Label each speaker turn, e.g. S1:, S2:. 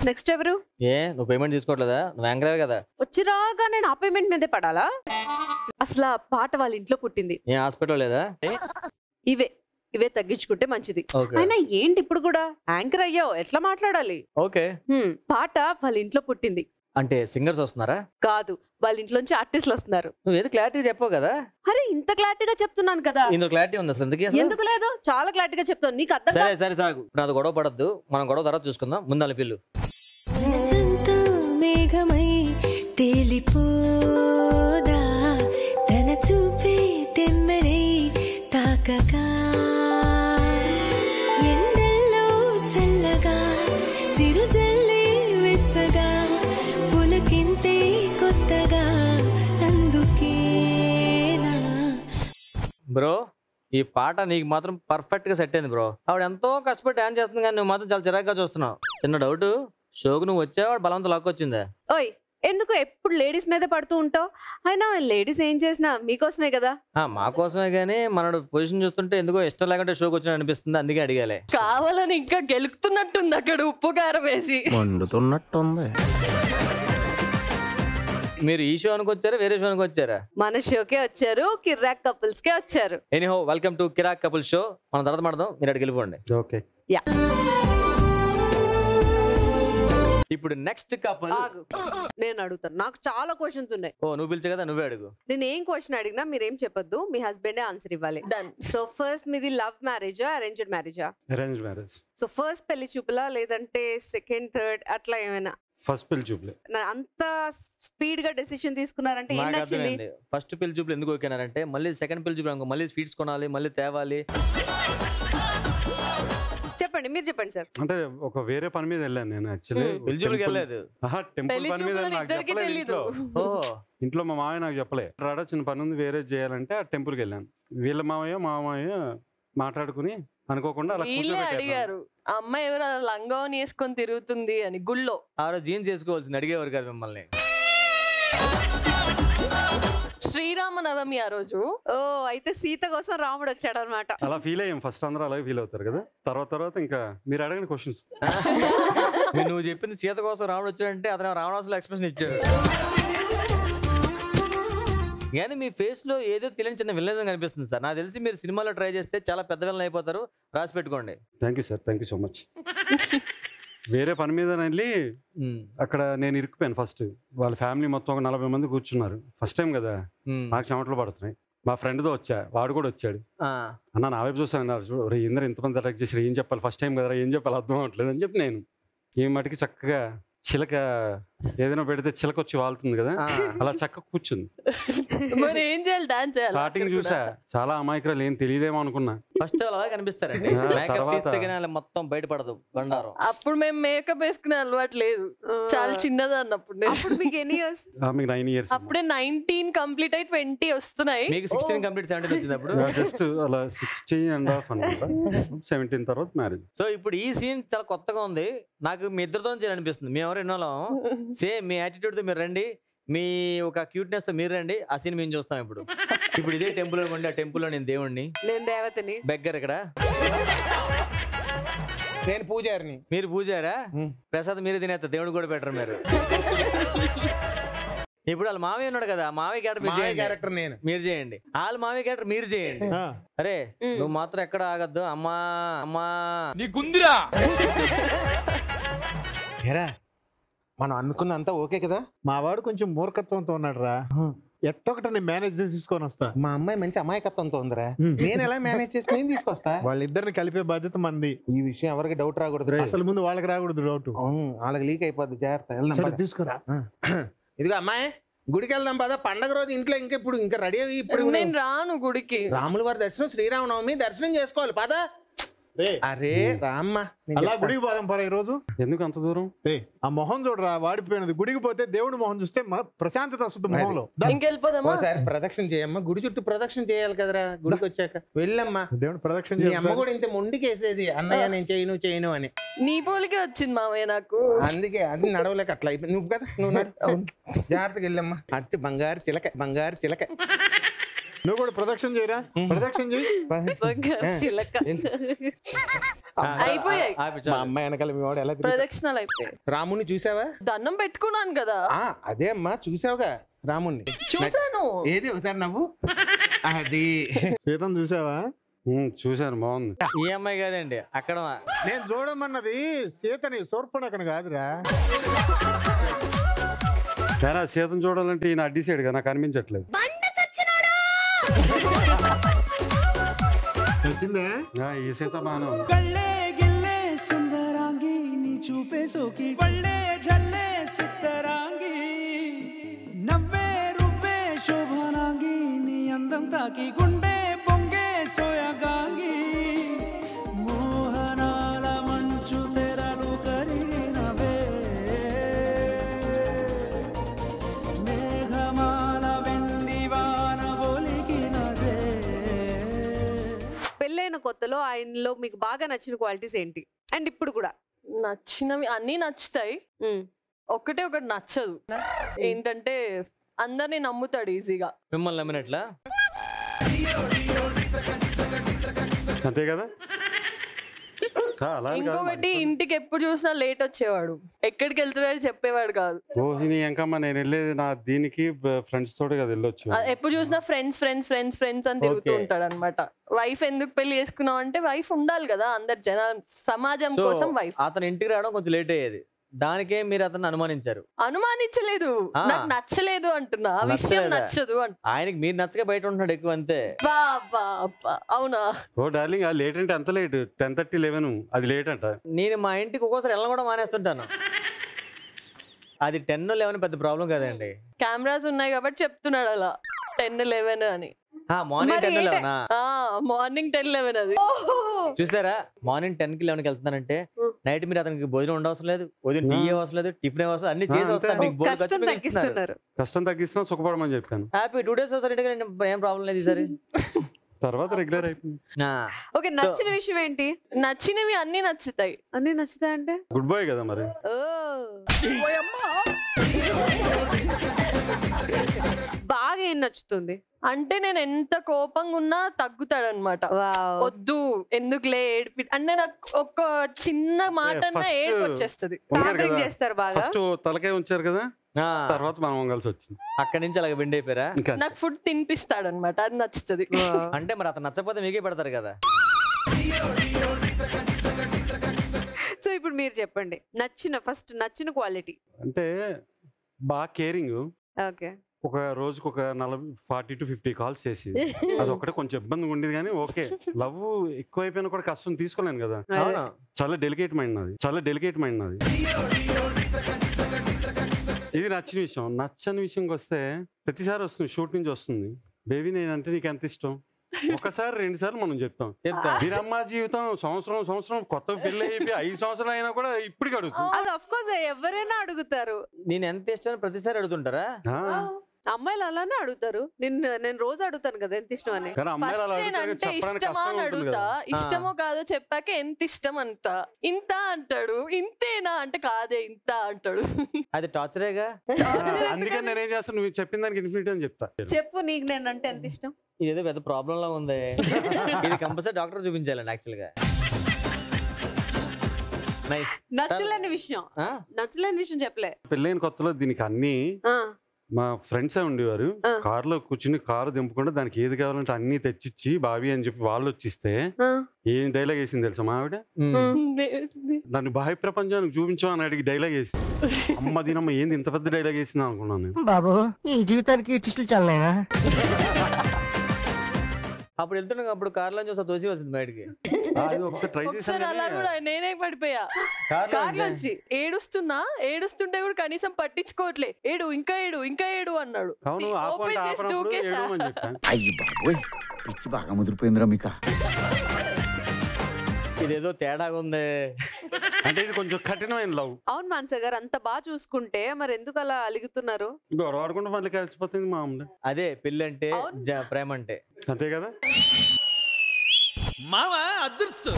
S1: Next ఎవరు?
S2: నువ్వు payment తీసుకోవట్లేదా? నువ్వు యాంకరే కదా.
S1: వచ్చిరాగా నేను ఆ పేమెంట్ మీదే పడాలా? అసలు ఆ పాట వాళ్ళ ఇంట్లో పుట్టింది.
S2: హాస్పిటల్ లేదా?
S1: ఇవే తగ్గించుకుంటే మంచిది. అయినా ఏంటి ఇప్పుడు కూడా యాంకర్ అయ్యావు, ఎట్లా మాట్లాడాలి?
S2: ఓకే,
S1: పాట వాళ్ళ ఇంట్లో పుట్టింది
S2: అంటే సింగర్స్ వస్తున్నారా?
S1: కాదు, వాళ్ళ ఇంట్లోంచి ఆర్టిస్టులు వస్తున్నారు.
S2: నువ్వు ఏదో క్లారిటీ చెప్పావు కదా.
S1: అరే ఇంత క్లారిటీగా చెప్తున్నాను కదా.
S2: ఇందులో క్లారిటీ ఉంది అసలు? ఎందుకు
S1: లేదు, చాలా క్లారిటీగా చెప్తాను, నీకు అర్థం.
S2: సరే సాగు, నాది గొడవ పడద్దు, మనం గొడవ తర్వాత చూసుకుందాం. ముందు పిల్లు
S3: మేఘమై తేలిపోదా తన చూపే తెమ్మరై తాకగా ఎండల్లో చల్లగా చిరుజల్లే వెచ్చగా పులకింతే కొత్తగా అందుకేనా.
S2: బ్రో ఈ పాట నీకు మాత్రం పర్ఫెక్ట్ గా సెట్ అయింది బ్రో. ఆవిడ ఎంతో కష్టపడి డాన్స్ చేస్తుంది కానీ నువ్వు మాత్రం చాలా చిరాగ్గా చూస్తున్నావు. చిన్న డౌట్, షోకు నువ్వు వచ్చావు బలవంత లాక్కొచ్చిందా?
S1: ఓయ్ ఎందుకు ఎప్పుడు లేడీస్ మీద పడుతూ ఉంటావు? అయినా లేడీస్ ఏం చేసినా మీకోసమే కదా.
S2: మా కోసమే గానీ మనడు పొజిషన్ చూస్తుంటే ఎందుకో ఇష్టం లేకుంటే షోకి వచ్చిన అనిపిస్తుంది, అందుకే అడిగాలే.
S4: కావాలని ఇంకా గెలుపుతున్నట్టుంది అక్కడ ఉప్పు కారం వేసి
S5: వండుతున్నట్టుంది.
S2: మీరు ఈ షో అనుకు వచ్చారా వేరే షో అనుకు వచ్చారా?
S1: మన షోకే వచ్చారు, కిరాక్ కపుల్స్ కే వచ్చారు.
S2: ఎనీహో వెల్కమ్ టు కిరాక్ కపుల్ షో. మనం తర్వాత మాడదాం, మీరు అడిగి వెళ్ళిపోండి.
S5: Okay,
S1: yeah.
S2: ఇప్పుడు నెక్స్ట్ కపుల్.
S1: నేను అడుగుతాను, నాకు చాలా క్వశ్చన్స్ ఉన్నాయి.
S2: నువ్వు పిలిచే కదా, నువ్వే అడుగు.
S1: నేను ఏం క్వశ్చన్ అడిగినా మీరేం చెప్పొద్దు, మీ హస్బెండే ఆన్సర్ ఇవ్వాలి. డన్. సో ఫస్ట్ మీది లవ్ మ్యారేజా అరేంజ్డ్ మ్యారేజా?
S5: Arrange marriage.
S1: సో ఫస్ట్ పెళ్లి చూపులా లేదంటే సెకండ్ థర్డ్ అట్లా ఏమైనా?
S5: ఫస్ట్ పెళ్లి చూపులే.
S1: అంత స్పీడ్ గా డెసిషన్ తీసుకున్నారంటే ఏం నచ్చింది?
S2: ఫస్ట్ పెళ్లి చూపులు ఎందుకు ఓకేనారంటే మళ్ళీ సెకండ్ పెళ్లి చూపులు మళ్ళీ స్వీట్స్ కొనాలి, మళ్ళీ తేవాలి.
S1: చెప్పండి, మీరు చెప్పండి సార్.
S5: అంటే ఒక వేరే పని మీద వెళ్ళాను నేను. యాక్చువల్లీ
S2: పెళ్లి చూపులకి వెళ్ళలేదు,
S5: టెంపుల్ పని మీద. నాకు చెప్పలేదు ఇంట్లో. మా మామయ్య నాకు చెప్పలే, రాడా చిన్న పని ఉంది వేరే చేయాలంటే ఆ టెంపుల్కి వెళ్ళాను. వీళ్ళ మామయ్య మాట్లాడుకుని అనుకోకుండా అలా
S4: అడిగారు, అమ్మాయి ఎవరు లంగాని వేసుకొని తిరుగుతుంది అని గుళ్ళో.
S2: ఆ రోజు జీన్స్ చేసుకోవాల్సింది, అడిగేవారు కదా మిమ్మల్ని.
S4: శ్రీరామనవమి ఆ రోజు.
S1: అయితే సీత కోసం రాముడు వచ్చాడు అనమాట.
S5: అలా ఫీల్ అయ్యాం. ఫస్ట్ అందరూ అలాగే ఫీల్ అవుతారు కదా. తర్వాత ఇంకా మీరు అడగని క్వశ్చన్స్.
S2: నువ్వు చెప్పింది సీత కోసం రాముడు వచ్చాడంటే అతను రావణాసులో ఎక్స్ప్రెషన్ ఇచ్చాడు. కానీ మీ ఫేస్ లో ఏదో తెలియని చిన్న విలన్ కనిపిస్తుంది సార్. నాకు తెలిసి మీరు సినిమాలో ట్రై చేస్తే చాలా పెద్ద విలన్ అయిపోతారు, రాసి పెట్టుకోండి.
S5: Thank you sir, thank you so much. వేరే పని మీద వెళ్ళి అక్కడ నేను ఇరుక్కుపోయాను. ఫస్ట్ వాళ్ళ ఫ్యామిలీ మొత్తం ఒక 40 మంది కూర్చున్నారు. ఫస్ట్ టైం కదా, నాకు చెమటలు పడుతున్నాయి. మా ఫ్రెండ్తో వచ్చా, వాడు కూడా వచ్చాడు. అన్న నా వైపు చూసాను, చూడు ఇందరూ ఇంతమంది అటాక్ చేసి ఏం చెప్పాలి, ఫస్ట్ టైం కదా ఏం చెప్పాలి అర్థం అవ్వట్లేదు అని చెప్పి నేను ఈ మటుకి చక్కగా చిలక ఏదైనా పెడితే చిలక వచ్చి వాళ్తుంది కదా, అలా చక్కగా కూర్చుంది.
S4: మరి ఏం చేయాలి, డాన్స్ చేయాలి.
S5: స్టార్టింగ్ చూసా చాలా అమాయకురాలు, ఏం తెలియదేమో అనుకున్నా.
S2: ఫస్ట్ అలా కనిపిస్తారండి, మొత్తం బయటపడదు బండారం.
S4: అప్పుడు మేము మేకప్ వేసుకునే అలవాటు లేదు, చాలా చిన్నది అన్నప్పుడు.
S1: మీకు ఎన్ని ఇయర్స్?
S5: మీకు 9 years.
S4: అప్పుడే 19 కంప్లీట్ అయి 20 వస్తున్నాయి.
S2: మీకు 16 కంప్లీట్ 17 వచ్చింది అప్పుడు.
S5: జస్ట్ అలా 16.5 అనుకుంటా. 17 తర్వాత మ్యారేజ్.
S2: సో ఇప్పుడు ఈ సీన్ చాలా కొత్తగా ఉంది నాకు, మీ ఇద్దరితో చేయాలనిపిస్తుంది. మేము ఎవరు ఎన్నోళ్ళం సేమ్ మీ యాటిట్యూడ్ తో మీరు రండి, మీ ఒక క్యూట్నెస్ తో మీరు రండి, ఆ సీన్ మేము చూస్తాం. ఇప్పుడు ఇదే టెంపుల్ అనుకోండి, ఆ టెంపుల్ లో నేను దేవుణ్ణి,
S1: నేను దేవతని,
S2: బెగ్గర్ ఇక్కడ
S6: నేను పూజారిని,
S2: మీరు పూజారా? ప్రసాద్ మీరే తినేస్తారు, దేవుడు కూడా పెట్టరు మీరు. ఇప్పుడు వాళ్ళ మావయ్య ఉన్నాడు కదా, మావయ్య క్యారెక్టర్ మీరు చేయండి, వాళ్ళ మావయ్య క్యారెక్టర్ మీరు చేయండి. అరే నువ్వు మాత్రం ఎక్కడ ఆగద్దు, అమ్మా అమ్మా
S6: నీకుందిరా. మనం అనుకున్నంతా ఓకే కదా.
S7: మా వాడు కొంచెం మూర్ఖత్వంతో ఉన్నాడు రా, ఎట్టొకట నేను మేనేజ్ చేసి తీసుకొని వస్తా.
S6: మా అమ్మాయి మంచి అమాయకత్వంతో ఉందిరా, నేను ఎలా మేనేజ్ చేసి నేను తీసుకొస్తా.
S7: వాళ్ళిద్దరిని కలిపే బాధ్యత మంది.
S6: ఈ విషయం ఎవరికి డౌట్ రాకూడదు,
S7: అసలు ముందు వాళ్ళకి రాకూడదు డౌట్.
S6: వాళ్ళకి లీక్ అయిపోద్ది, జాగ్రత్త.
S7: తీసుకురా.
S6: ఇదిగో అమ్మాయి, గుడికి వెళ్దాం పదా. పండగ రోజు ఇంట్లో ఇంకా రెడీ అయ్యి ఇప్పుడు
S4: నేను రాను గుడికి.
S6: రాముల వారి దర్శనం, శ్రీరామనవమి దర్శనం చేసుకోవాలి పదా. అరే రామ్మ,
S7: అలా గుడికి పోదాం పరా ఈ రోజు.
S5: ఎందుకు అంత దూరం?
S7: ఆ మొహం చూడరా వాడిపోయినది. గుడికి పోతే దేవుడి మొహం చూస్తే ప్రశాంతత వస్తుంది మొహంలో.
S6: ఒకసారి ప్రదక్షిణ చేయమ్మా, గుడి చుట్టూ ప్రదక్షిణ చేయాలి కదరా గుడికి వచ్చాక. వెళ్ళమ్మా,
S7: దేవుడు ప్రదక్షిణ.
S6: నీ అమ్మ కూడా ఇంత మొండికేసేది, అన్నయ్య నేను చేయను అని.
S4: నీ పోలికే వచ్చింది మామయ్య నాకు,
S6: అందుకే అది నడవలేక అట్లా అయిపోయింది. నువ్వు కదా, నువ్వు జాగ్రత్తగా వెళ్ళమ్మా. అచ్చి బంగారు చిలక, బంగారు చిలక.
S7: నువ్వు కూడా ప్రదక్షిణ చేయరా, ప్రదక్షిణ చేయి.
S1: బంగారు చిలక.
S4: అయిపోయాయి.
S6: మా అమ్మాయి వెనకాల మీ వాడు ఎలా తిరుగుతాడు?
S4: ప్రదక్షిణాలు అయిపోయాయి.
S6: రాముని చూసావా?
S4: దండం పెట్టుకున్నాను కదా.
S6: అదే అమ్మా చూసావుగా రాముని.
S4: చూసాను.
S6: ఏది ఒకసారి నవ్వు. అది
S7: సీతను చూసావా?
S5: చూశాను, బాగుంది.
S2: ఈ అమ్మాయి కాదండి అక్కడ.
S7: నేను చూడమన్నది సీతని, శూర్పణఖని కాదురా.
S5: కానీ సీతను చూడాలంటే ఈయన అడ్డిసాడు కదా, నాకు అనిపించట్లేదు.
S7: నచ్చిందే?
S5: ఈ సీత బాగానే ఉంది.
S8: కళ్ళే గిల్లే సుందరాంగి నీ చూపే సోకి వళ్ళే జల్లే సిత్తరాంగి నవ్వే రువ్వే శోభనాంగి నీ అందం తాకి గుండె పొంగే సోయగాంగి మోహనాల మంచు తెరలు కరిగినవే మేఘమాల వెండి వాన ఒలికినదే.
S1: పెళ్ళైన కొత్తలో ఆయనలో మీకు బాగా నచ్చిన క్వాలిటీస్ ఏంటి? అండ్ ఇప్పుడు కూడా
S4: నచ్చినవి అన్ని నచ్చుతాయి, ఒకటి నచ్చదు. ఏంటంటే అందరినీ నమ్ముతాడు ఈజీగా.
S2: మిమ్మల్ని నమ్మినట్లా?
S5: అంతే కదా.
S4: ఇంకొకటి ఇంటికి ఎప్పుడు చూసినా లేట్ వచ్చేవాడు, ఎక్కడికి వెళ్తున్నాడు చెప్పేవాడు కాదు.
S5: నీ ఎంకమ్మ నేను వెళ్ళేది నా దీనికి ఫ్రెండ్స్ తోటి కదా వెళ్ళొచ్చు.
S4: ఎప్పుడు చూసినా ఫ్రెండ్స్ ఫ్రెండ్స్ ఫ్రెండ్స్ ఫ్రెండ్స్ అని తిరుగుతూ ఉంటాడు అనమాట. వైఫ్ ఎందుకు పెళ్లి చేసుకున్నావు అంటే వైఫ్ ఉండాలి కదా, అందరు సమాజం కోసం వైఫ్.
S2: అతను ఇంటికి రావడం కొంచెం లేట్ అయ్యేది, దానికే మీరు అతన్ని అనుమానించారు.
S4: అనుమానించలేదు, నాకు నచ్చలేదు అంటున్నా, ఆ విషయం నచ్చదు అంట.
S2: ఆయనకి మీరు నచ్చక బయట ఉంటున్నాడు ఎక్కువ, అంతే.
S4: అవునా?
S5: ఓ డార్లింగ్, ఆ లేట్ అంటే అంత లేట్ 10:30, 11 అది లేట్ అంట.
S2: నేను మా ఇంటికి ఒక్కోసారి వెళ్ళడం కూడా మానేస్తుంటాను. అది 10, 11 పెద్ద ప్రాబ్లం కదండి.
S4: కెమెరాస్ ఉన్నాయి కాబట్టి చెప్తున్నాడు అలా 10, 11 అని.
S2: మార్నింగ్ 10, 11
S4: మార్నింగ్ 10, 11 అది.
S2: చూసారా, మార్నింగ్ 10కి 11కి వెళ్తున్నానంటే నైట్ మీరు అతనికి భోజనం ఉండవసరం లేదు, ఉదయం టీ అవసరం లేదు, టిఫిన్ అవసరం, అన్ని చేసి వస్తాను.
S5: కష్టం తగ్గిస్తున్నా, సుఖపడమని చెప్పాను.
S2: హ్యాపీ 2 days ఒకసారి ఇంటికి ఏం ప్రాబ్లం లేదు ఈసారి.
S5: తర్వాత రెగ్యులర్ అయిపోయింది.
S1: ఓకే, నచ్చిన విషయం ఏంటి?
S4: నచ్చినవి అన్ని నచ్చుతాయి.
S1: అన్ని నచ్చుతాయి అంటే
S5: గుడ్ బాయ్ కదా మరి.
S1: బాగా ఏం నచ్చుతుంది
S4: అంటే నేను ఎంత కోపంగా ఉన్నా తగ్గుతాడు అనమాట. వద్దు ఎందుకులే ఏడిపి అంటే నాకు ఒక చిన్న మాట ఏడుపు వచ్చేస్తుంది.
S1: చేస్తారు బాగా.
S5: ఫస్ట్ తలకాయ ఉంచారు కదా, తర్వాత మనం వంగాల్సి వచ్చింది.
S2: అక్కడి నుంచి అలాగ బెండ్ అయిపోయారా?
S4: నాకు ఫుడ్ తినిపిస్తాడు అనమాట, అది నచ్చుతుంది.
S2: అంటే మరి అతను నచ్చకపోతే మీకే పెడతారు కదా.
S1: సో ఇప్పుడు మీరు చెప్పండి, నచ్చిన క్వాలిటీ
S5: అంటే బాగా కేరింగ్.
S1: ఓకే,
S5: ఒక రోజుకు ఒక 40 to 50 కాల్స్ చేసి అది ఒకటే కొంచెం ఇబ్బందిగా ఉండేది, కానీ ఓకే. లవ్ ఎక్కువ అయిపోయినా కూడా కష్టం తీసుకోలేను కదా. చాలా డెలికేట్ మైండ్ నాది. ఇది నచ్చిన విషయం. నచ్చని విషయంకి వస్తే ప్రతిసారి వస్తుంది, షూట్ నుంచి వస్తుంది, బేబీ నేనంటే నీకు ఎంత ఇష్టం. ఒకసారి 2 సార్లు మనం చెప్తాం. వీరమ్మ జీవితం సంవత్సరం కొత్త పెళ్లి అయిపోయి 5 సంవత్సరాలు అయినా కూడా ఇప్పటికి అడుగుతుంది.
S1: అది ఆఫ్ కోర్స్ ఎవరైనా అడుగుతారు.
S2: నేను ఎంత ఇష్టం ప్రతిసారి అడుగుతుంటారా?
S1: అమ్మాయిలు అలానే అడుగుతారు. నేను రోజు అడుగుతాను కదా ఎంత ఇష్టం అని.
S4: అంటే ఇష్టమా అని అడుగుతా, ఇష్టమో కాదో చెప్పాక ఎంత ఇష్టం అంట. ఇంత అంటాడు, ఇంతేనా అంటే కాదే ఇంత అంటాడు.
S2: అది టార్చరేగా.
S5: అందుకని నేనేం చేస్తాను, నువ్వు చెప్పిన దానికి ఇన్ఫినిటీ అని చెప్తా.
S1: చెప్పు, నీకు నేనంటే ఎంత ఇష్టం.
S2: ఇదేదో పెద్ద ప్రాబ్లం లా ఉంది. ఇది కంపల్సరీ డాక్టర్ చూపించాలండి యాక్చువల్ గా.
S1: నచ్చలేని విషయం చెప్పలే.
S5: పెళ్ళైన కొత్తలో దీనికి అన్ని మా ఫ్రెండ్స్ ఉండేవారు. కారులో కూర్చుని కారు దింపకుండా దానికి ఏది కావాలంటే అన్ని తెచ్చిచ్చి బావి అని చెప్పి వాళ్ళు వచ్చిస్తే ఏం డైలాగ్ వేసింది తెలుసా మా ఆవిడ? నన్ను బాహ్య ప్రపంచానికి చూపించాం అని అడిగి డైలాగ్ వేసి, అమ్మ దీనమ్మ ఏంది ఇంత పెద్ద డైలాగ్ వేసింది అనుకున్నాను.
S9: బాబు ఈ జీవితానికి టిస్టులు చాలనైనా.
S4: అప్పుడు వెళ్తున్నా అప్పుడు కార్లో చూసి తోసి వచ్చింది బయటికి. అలా కూడా నేనే పడిపోయా కార్లో వచ్చి ఏడుస్తుంటే కూడా కనీసం పట్టించుకోవట్లే. ఏడు ఇంకా ఏడు ఇంకా ఏడు అన్నాడు. ఓపెన్ చేసి దూకేసా.
S10: అయ్యి బాబోయ్ పిచ్చి బాగా ముదిరిపోయిందిరా మీకు.
S2: ఇదేదో తేడాగా ఉంది
S5: అంటే ఇది కొంచెం కఠినమైన లవ్.
S1: అవును మాన్స గారు, అంత బాగా చూసుకుంటే మరి ఎందుకు అలా అలుగుతున్నారు?
S5: గొడవ ఆడుకుంటే మళ్ళీ కలిసిపోతుంది మామూలు.
S2: అదే పెళ్ళి అంటే ప్రేమ అంటే
S5: అంతే కదా.
S11: మావా అదృశ్యం